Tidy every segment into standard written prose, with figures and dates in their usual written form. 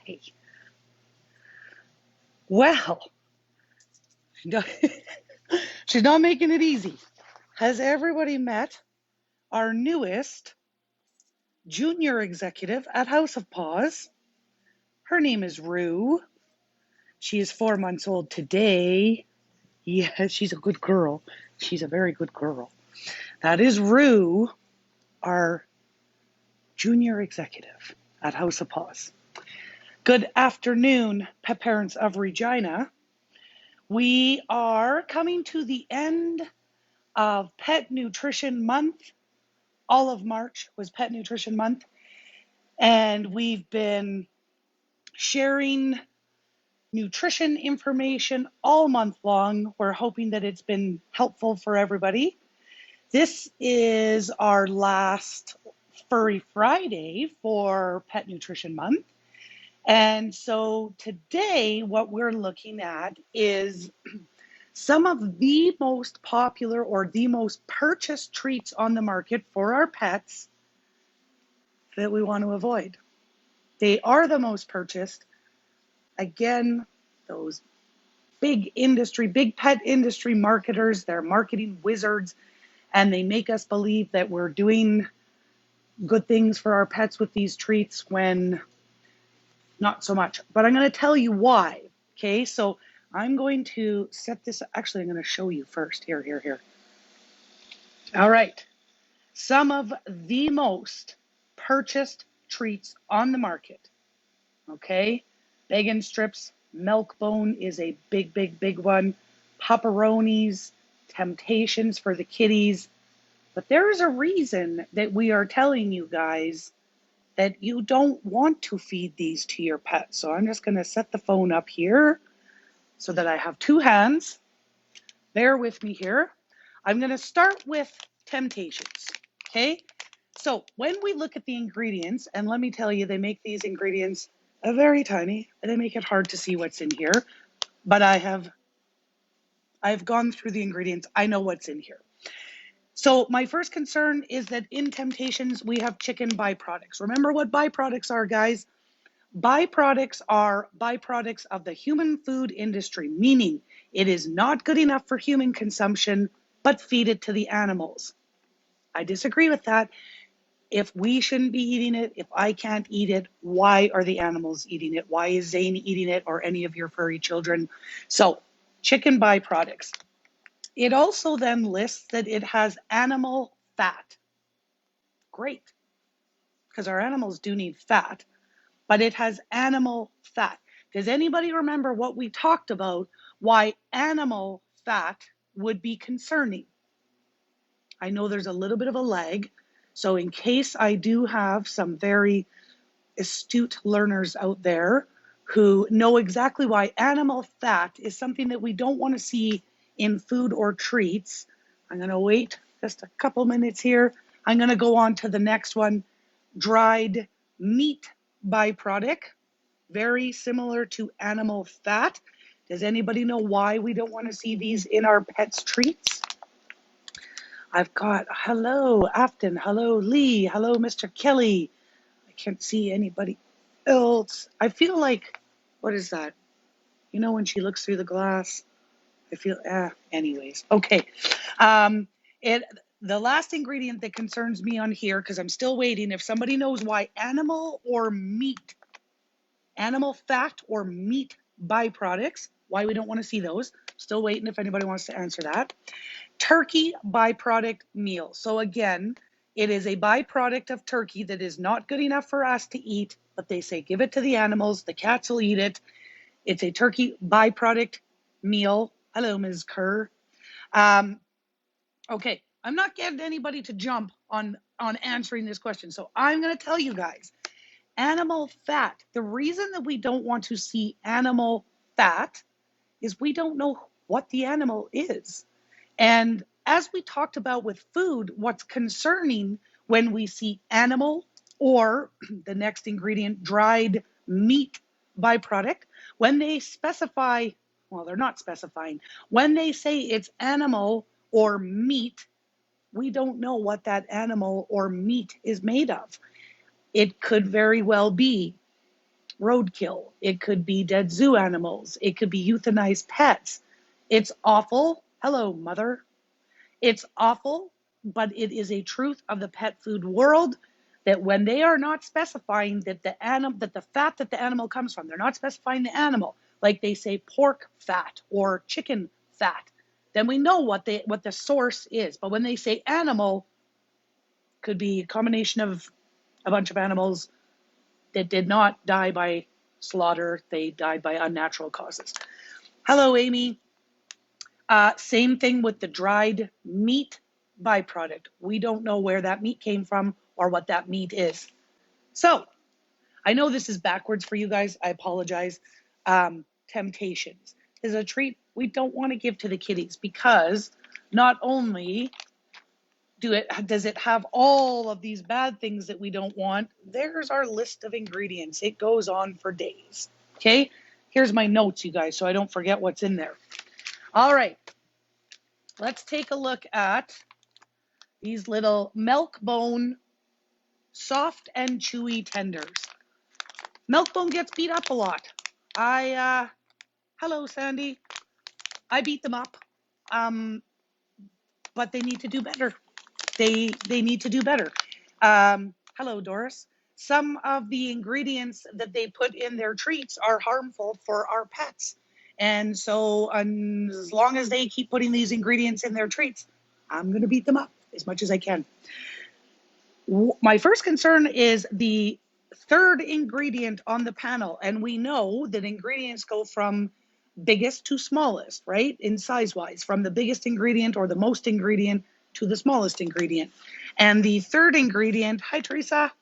Hey, well, she's not making it easy. Has everybody met our newest junior executive at House of Paws? Her name is Rue. She is 4 months old today. Yes, she's a good girl. She's a very good girl. That is Rue, our junior executive at House of Paws. Good afternoon, pet parents of Regina. We are coming to the end of Pet Nutrition Month. All of March was Pet Nutrition Month, and we've been sharing nutrition information all month long. We're hoping that it's been helpful for everybody. This is our last Furry Friday for Pet Nutrition Month. And so today, what we're looking at is some of the most popular or the most purchased treats on the market for our pets that we want to avoid. They are the most purchased. Again, those big pet industry marketers, they're marketing wizards, and they make us believe that we're doing good things for our pets with these treats when not so much. But I'm going to tell you why. Okay, so I'm going to set this, actually, I'm going to show you first. Here. All right. Some of the most purchased treats on the market. Okay, bacon strips, milk bone is a big one. Pepperonis, Temptations for the kitties. But there is a reason that we are telling you guys that you don't want to feed these to your pet. So I'm just going to set the phone up here so that I have two hands. Bear with me here. I'm going to start with Temptations. Okay, so when we look at the ingredients, and let me tell you, they make these ingredients very tiny, and they make it hard to see what's in here. But I've gone through the ingredients. I know what's in here. So my first concern is that in Temptations, we have chicken byproducts. Remember what byproducts are, guys? Byproducts are byproducts of the human food industry, meaning it is not good enough for human consumption, but feed it to the animals. I disagree with that. If we shouldn't be eating it, if I can't eat it, why are the animals eating it? Why is Zane eating it, or any of your furry children? So, chicken byproducts. It also then lists that it has animal fat. Great, because our animals do need fat, but it has animal fat. Does anybody remember what we talked about, why animal fat would be concerning? I know there's a little bit of a lag, so in case I do have some very astute learners out there who know exactly why animal fat is something that we don't want to see in food or treats. I'm going to wait just a couple minutes here. I'm going to go on to the next one. Dried meat byproduct, very similar to animal fat. Does anybody know why we don't want to see these in our pets' treats? I've got, hello, Afton, hello, Lee, hello, Mr. Kelly. I can't see anybody else. I feel like, what is that? You know when she looks through the glass? I feel, anyways. Okay. Um, it The last ingredient that concerns me on here, because I'm still waiting, if somebody knows why animal fat or meat byproducts, why we don't want to see those. Still waiting if anybody wants to answer that. Turkey byproduct meal. So again, it is a byproduct of turkey that is not good enough for us to eat, but they say give it to the animals, the cats will eat it. It's a turkey byproduct meal. Hello, Ms. Kerr. Okay, I'm not getting anybody to jump on answering this question, so I'm going to tell you guys. Animal fat. The reason that we don't want to see animal fat is we don't know what the animal is. And as we talked about with food, what's concerning when we see animal or the next ingredient, dried meat byproduct, when they specify, well, they're not specifying, when they say it's animal or meat, we don't know what that animal or meat is made of. It could very well be roadkill. It could be dead zoo animals. It could be euthanized pets. It's awful. Hello, mother. It's awful, but it is a truth of the pet food world that when they are not specifying that the fat that the animal comes from, they're not specifying the animal, like they say pork fat or chicken fat, then we know what the source is. But when they say animal, could be a combination of a bunch of animals that did not die by slaughter, they died by unnatural causes. Hello, Amy. Same thing with the dried meat byproduct. We don't know where that meat came from or what that meat is. So I know this is backwards for you guys. I apologize. Temptations is a treat we don't want to give to the kitties because not only does it have all of these bad things that we don't want, there's our list of ingredients. It goes on for days. Okay, here's my notes, you guys, so I don't forget what's in there. All right, let's take a look at these little Milk-Bone soft and chewy tenders. Milk-Bone gets beat up a lot. Hello, Sandy. I beat them up, but they need to do better. They need to do better. Hello, Doris. Some of the ingredients that they put in their treats are harmful for our pets. And so as long as they keep putting these ingredients in their treats, I'm going to beat them up as much as I can. My first concern is the third ingredient on the panel. And we know that ingredients go from biggest to smallest, right? In size-wise, from the biggest ingredient or the most ingredient to the smallest ingredient. And the third ingredient, hi Teresa,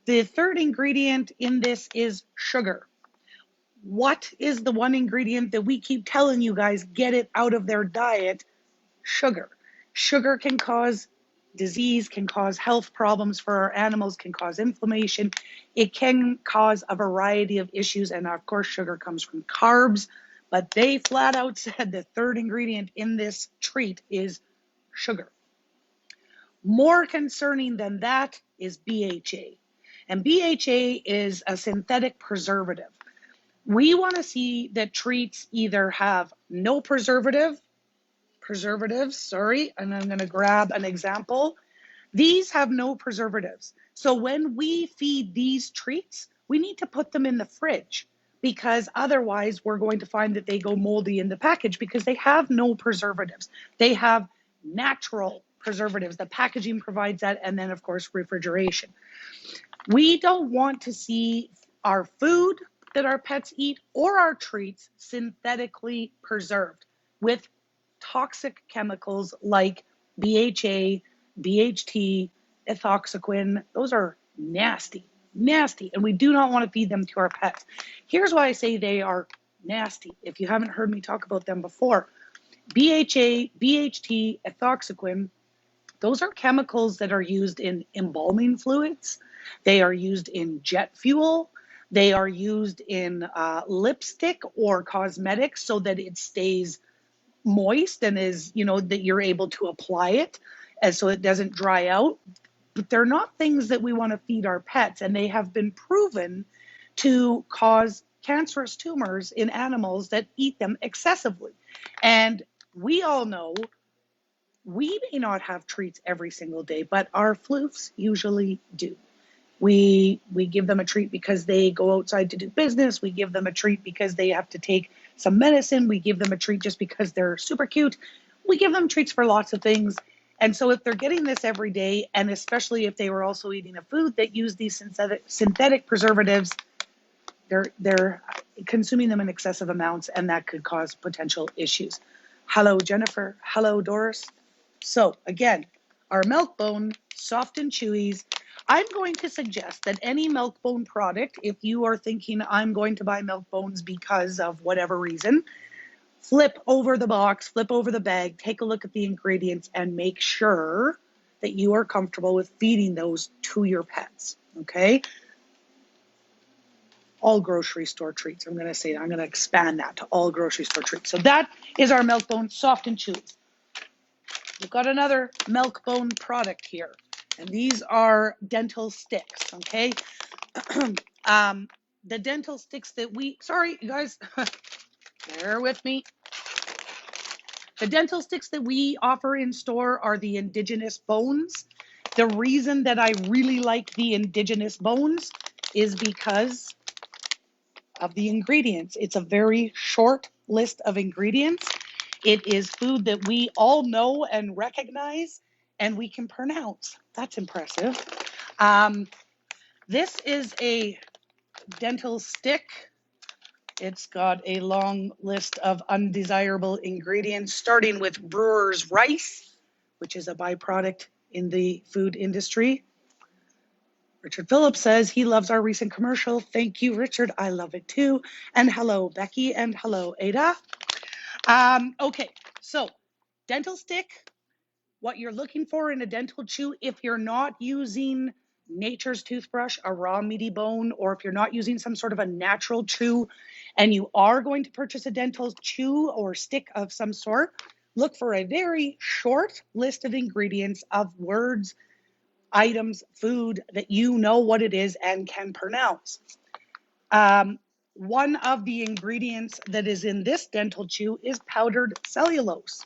the third ingredient in this is sugar. What is the one ingredient that we keep telling you guys, get it out of their diet? Sugar. Sugar can cause disease, can cause health problems for our animals, can cause inflammation. It can cause a variety of issues. And of course, sugar comes from carbs, but they flat out said the third ingredient in this treat is sugar. More concerning than that is BHA. And BHA is a synthetic preservative. We want to see that treats either have no preservatives, and I'm going to grab an example. These have no preservatives. So when we feed these treats, we need to put them in the fridge because otherwise we're going to find that they go moldy in the package because they have no preservatives. They have natural preservatives. The packaging provides that, and then of course refrigeration. We don't want to see our food that our pets eat or our treats synthetically preserved with toxic chemicals like BHA, BHT, ethoxyquin. Those are nasty, nasty, and we do not want to feed them to our pets. Here's why I say they are nasty. If you haven't heard me talk about them before, BHA, BHT, ethoxyquin, those are chemicals that are used in embalming fluids. They are used in jet fuel. They are used in lipstick or cosmetics so that it stays moist and is, that you're able to apply it and so it doesn't dry out. But they're not things that we want to feed our pets, and they have been proven to cause cancerous tumors in animals that eat them excessively. And we all know we may not have treats every single day, but our floofs usually do. We give them a treat because they go outside to do business. We give them a treat because they have to take some medicine. We give them a treat just because they're super cute. We give them treats for lots of things. And so if they're getting this every day, and especially if they were also eating a food that used these synthetic preservatives, they're consuming them in excessive amounts, and that could cause potential issues. Hello, Jennifer. Hello, Doris. So again, our Milk-Bone soft and chewies. I'm going to suggest that any Milk-Bone product, if you are thinking I'm going to buy Milk-Bones because of whatever reason, flip over the box, flip over the bag, take a look at the ingredients, and make sure that you are comfortable with feeding those to your pets, okay? All grocery store treats. I'm going to expand that to all grocery store treats. So that is our Milk-Bone soft and chewy. We've got another Milk-Bone product here, and these are dental sticks, okay? the dental sticks that sorry, you guys, bear with me. The dental sticks that we offer in store are the indigenous bones. The reason that I really like the indigenous bones is because of the ingredients. It's a very short list of ingredients. It is food that we all know and recognize and we can pronounce. That's impressive. This is a dental stick. It's got a long list of undesirable ingredients, starting with brewer's rice, which is a byproduct in the food industry. Richard Phillips says he loves our recent commercial. Thank you, Richard. I love it too. And hello, Becky, and hello, Ada. Okay, so dental stick, what you're looking for in a dental chew, if you're not using nature's toothbrush, a raw meaty bone, or if you're not using some sort of a natural chew, and you are going to purchase a dental chew or stick of some sort, look for a very short list of ingredients of words, items, food that you know what it is and can pronounce. One of the ingredients that is in this dental chew is powdered cellulose.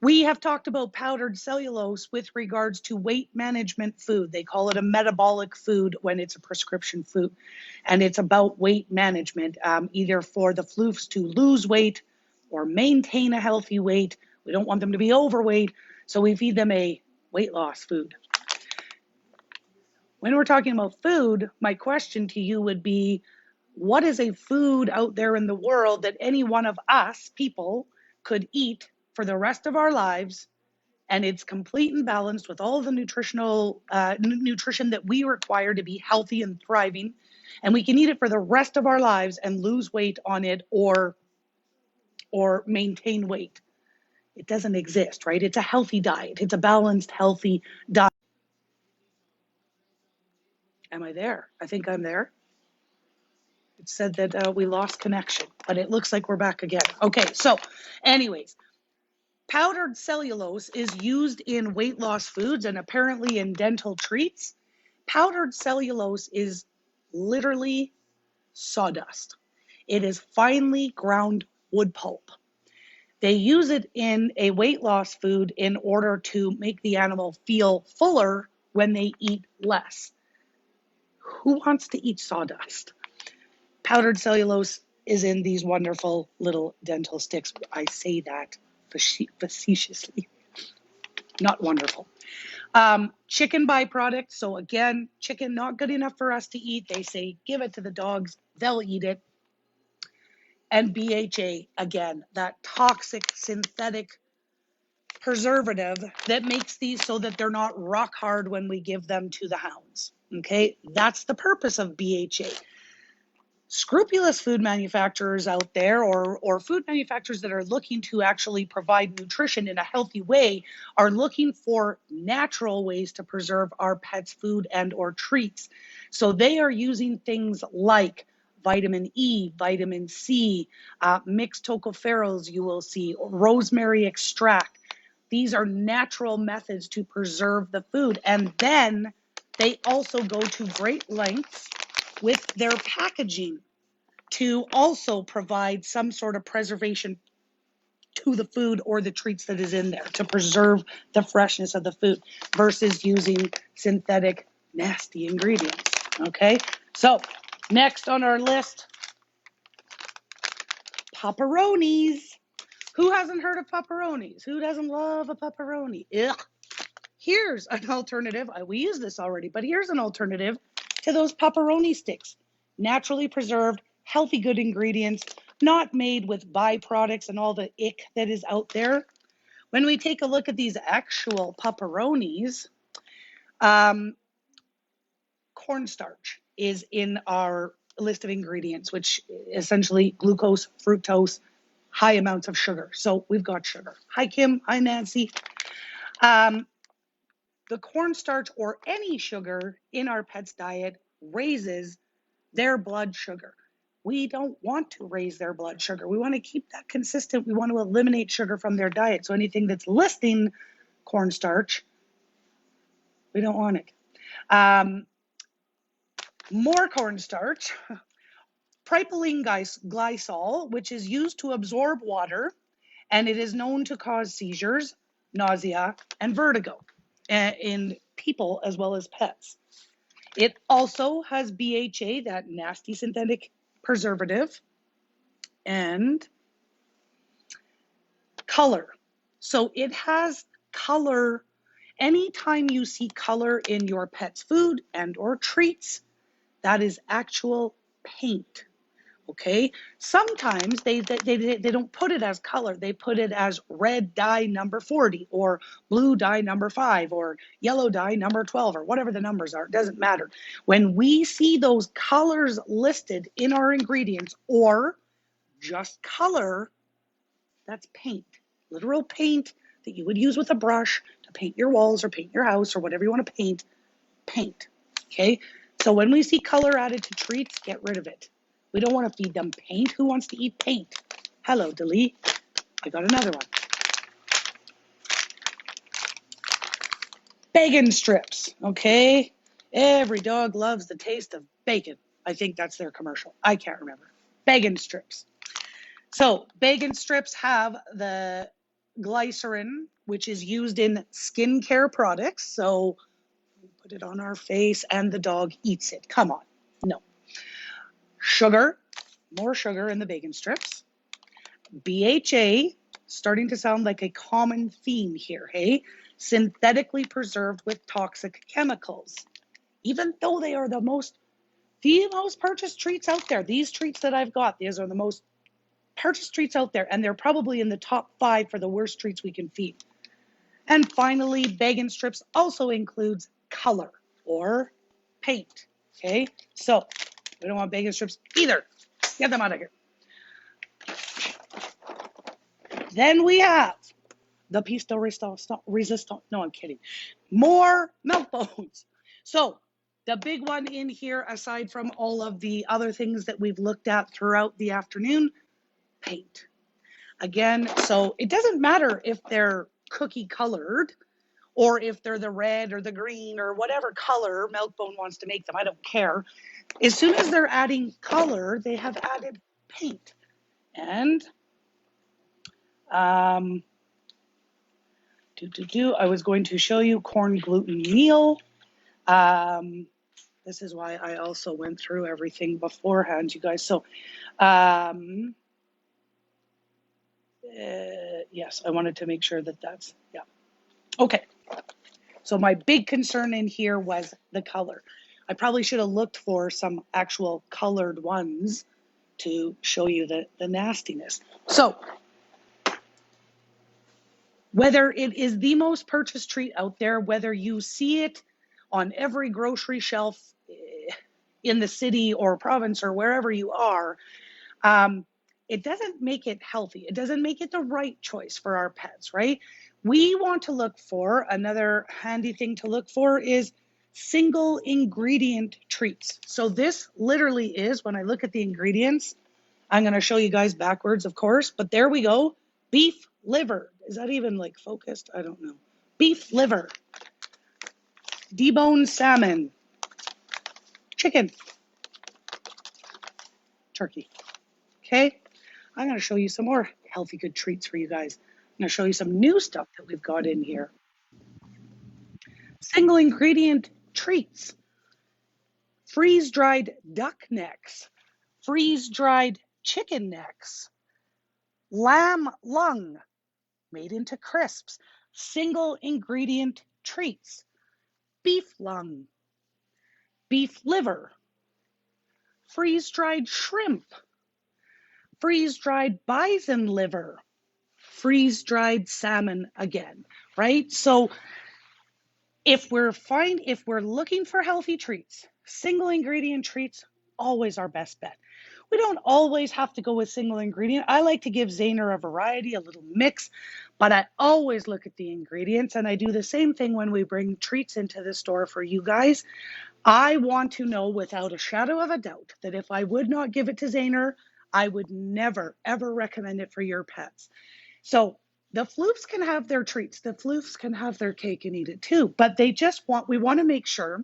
We have talked about powdered cellulose with regards to weight management food. They call it a metabolic food when it's a prescription food. And it's about weight management, either for the floofs to lose weight or maintain a healthy weight. We don't want them to be overweight, so we feed them a weight loss food. When we're talking about food, my question to you would be, what is a food out there in the world that any one of us people could eat for the rest of our lives, and it's complete and balanced with all of the nutrition that we require to be healthy and thriving, and we can eat it for the rest of our lives and lose weight on it or maintain weight? It doesn't exist, right? It's a healthy diet. It's a balanced, healthy diet. Am I there? I think I'm there. It said that we lost connection, but it looks like we're back again. Okay, so anyways, powdered cellulose is used in weight loss foods and apparently in dental treats. Powdered cellulose is literally sawdust. It is finely ground wood pulp. They use it in a weight loss food in order to make the animal feel fuller when they eat less. Who wants to eat sawdust? Powdered cellulose is in these wonderful little dental sticks. I say that facetiously, not wonderful. Chicken byproduct. So again, chicken not good enough for us to eat. They say give it to the dogs, they'll eat it. And BHA, again, that toxic synthetic preservative that makes these so that they're not rock hard when we give them to the hounds. Okay, that's the purpose of BHA. Scrupulous food manufacturers out there, or food manufacturers that are looking to actually provide nutrition in a healthy way, are looking for natural ways to preserve our pets' food and or treats. So they are using things like vitamin E, vitamin C, mixed tocopherols you will see, rosemary extract. These are natural methods to preserve the food. And then they also go to great lengths with their packaging to also provide some sort of preservation to the food or the treats that is in there to preserve the freshness of the food versus using synthetic nasty ingredients. Okay, so next on our list, pepperonis. Who hasn't heard of pepperonis? Who doesn't love a pepperoni? Ugh. Here's an alternative. We use this already, but here's an alternative to those pepperoni sticks. Naturally preserved, healthy, good ingredients, not made with byproducts and all the ick that is out there. When we take a look at these actual pepperonis, cornstarch is in our list of ingredients, which essentially glucose, fructose, high amounts of sugar. So we've got sugar. Hi, Kim. Hi, Nancy. The cornstarch or any sugar in our pet's diet raises their blood sugar. We don't want to raise their blood sugar. We want to keep that consistent. We want to eliminate sugar from their diet. So anything that's listing cornstarch, we don't want it. More cornstarch, propylene glycol, which is used to absorb water, and it is known to cause seizures, nausea, and vertigo in people as well as pets. It also has BHA, that nasty synthetic preservative, and color. So it has color. Anytime you see color in your pet's food and or treats, that is actual paint. Okay, sometimes they don't put it as color, they put it as red dye number 40 or blue dye number 5 or yellow dye number 12 or whatever the numbers are. It doesn't matter. When we see those colors listed in our ingredients or just color, that's paint, literal paint that you would use with a brush to paint your walls or paint your house or whatever you want to paint. Okay, so when we see color added to treats, get rid of it. We don't want to feed them paint. Who wants to eat paint? Hello, delete. I got another one. Bacon strips, okay? Every dog loves the taste of bacon. I think that's their commercial. I can't remember. Bacon strips. So bacon strips have the glycerin, which is used in skincare products. So we put it on our face and the dog eats it. Come on. No. Sugar, more sugar in the bacon strips. BHA, starting to sound like a common theme here, hey? Synthetically preserved with toxic chemicals. Even though they are the most purchased treats out there, these treats that I've got, these are the most purchased treats out there, and they're probably in the top 5 for the worst treats we can feed. And finally, bacon strips also includes color or paint, okay? So we don't want bacon strips either. Get them out of here. Then we have the piece de resistance. No, I'm kidding. More milk bones. So the big one in here, aside from all of the other things that we've looked at throughout the afternoon, paint. Again, so it doesn't matter if they're cookie colored or if they're the red or the green or whatever color Milkbone wants to make them. I don't care. As soon as they're adding color, they have added paint. And I was going to show you corn gluten meal. This is why I also went through everything beforehand, you guys. So, yes, I wanted to make sure that that's, yeah. Okay. So my big concern in here was the color. I probably should have looked for some actual colored ones to show you the nastiness. So whether it is the most purchased treat out there, whether you see it on every grocery shelf in the city or province or wherever you are, it doesn't make it healthy. It doesn't make it the right choice for our pets, right? We want to look for, another handy thing to look for is single ingredient treats. So this literally is, when I look at the ingredients, I'm going to show you guys backwards, of course, but there we go. Beef liver. Is that even like focused? I don't know. Beef liver. Deboned salmon. Chicken. Turkey. Okay. I'm going to show you some more healthy, good treats for you guys. I'm going to show you some new stuff that we've got in here. Single ingredient treats. Freeze-dried duck necks. Freeze-dried chicken necks. Lamb lung made into crisps. Single ingredient treats. Beef lung. Beef liver. Freeze-dried shrimp. Freeze-dried bison liver. Freeze-dried salmon again, right? So if we're looking for healthy treats, single ingredient treats, always our best bet. We don't always have to go with single ingredient. I like to give Zaner a variety, a little mix, but I always look at the ingredients, and I do the same thing when we bring treats into the store for you guys. I want to know without a shadow of a doubt that if I would not give it to Zaner, I would never, ever recommend it for your pets. So the floofs can have their treats. The floofs can have their cake and eat it too. But we want to make sure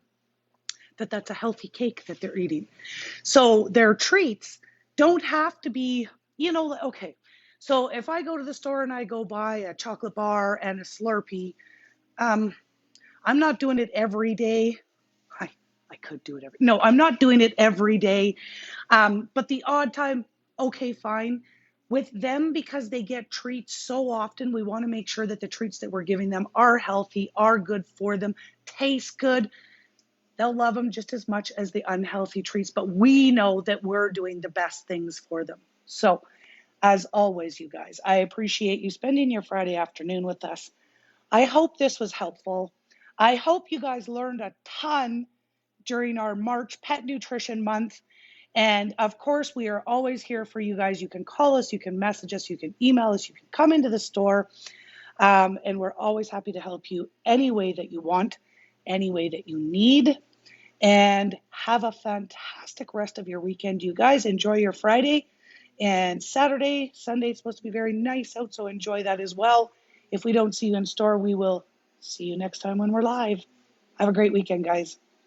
that that's a healthy cake that they're eating. So their treats don't have to be, okay. So if I go to the store and I go buy a chocolate bar and a Slurpee, um, I'm not doing it every day. I, I could do it no, I'm not doing it every day. But the odd time, okay, fine. With them, because they get treats so often, we want to make sure that the treats that we're giving them are healthy, are good for them, taste good. They'll love them just as much as the unhealthy treats, but we know that we're doing the best things for them. So, as always, you guys, I appreciate you spending your Friday afternoon with us. I hope this was helpful. I hope you guys learned a ton during our March Pet Nutrition Month. And of course, we are always here for you guys. You can call us, you can message us, you can email us, you can come into the store. And we're always happy to help you any way that you want, any way that you need. And have a fantastic rest of your weekend. You guys enjoy your Friday and Saturday. Sunday is supposed to be very nice out, so enjoy that as well. If we don't see you in store, we will see you next time when we're live. Have a great weekend, guys.